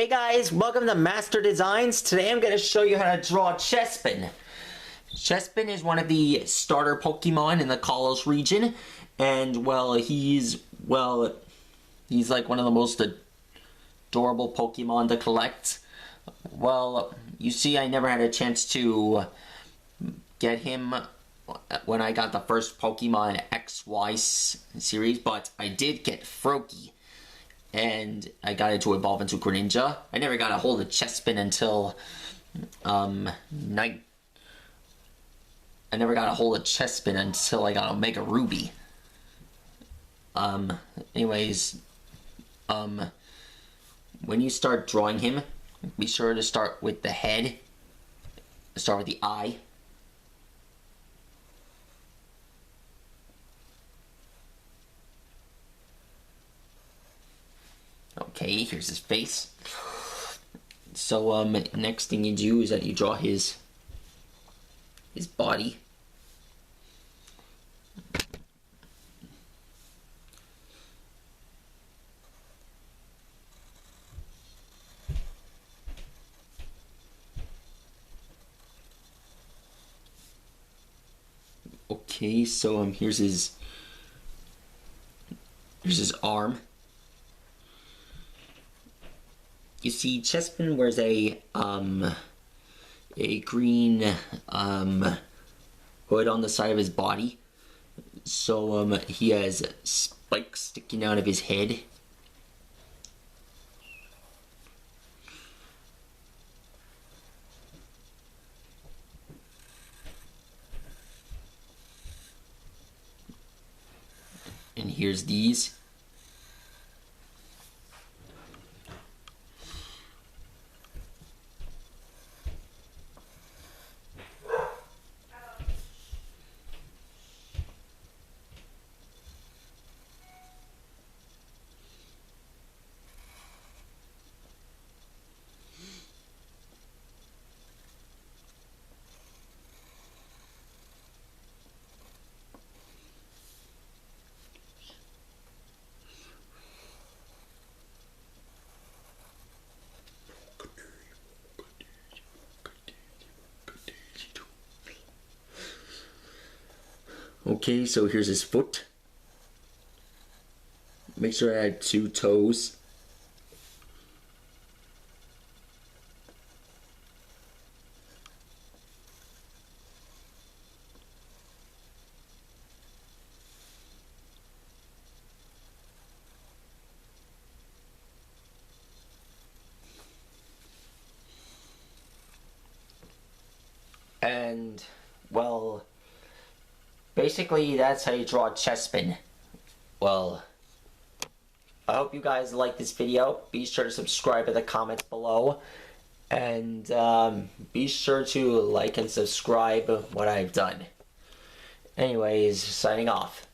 Hey guys, welcome to Master Designs. Today I'm going to show you how to draw chespin. Chespin is one of the starter Pokemon in the Kalos region, and he's like one of the most adorable Pokemon to collect. Well, you see, I never had a chance to get him when I got the first Pokemon XY series, but I did get Froakie. And I got it to evolve into Greninja. I never got a hold of chespin until I never got a hold of chespin until I got Omega Ruby. Anyways, when you start drawing him, be sure to start with the head. Start with the eye. Okay, here's his face. So, next thing you do is that you draw his body. Okay, so, here's his arm. You see, chespin wears a green hood on the side of his body. So he has spikes sticking out of his head. And here's these. Okay, so here's his foot. Make sure I add 2 toes. And, well, basically that's how you draw chespin. Well, I hope you guys like this video. Be sure to subscribe in the comments below. And be sure to like and subscribe what I've done. Anyways, signing off.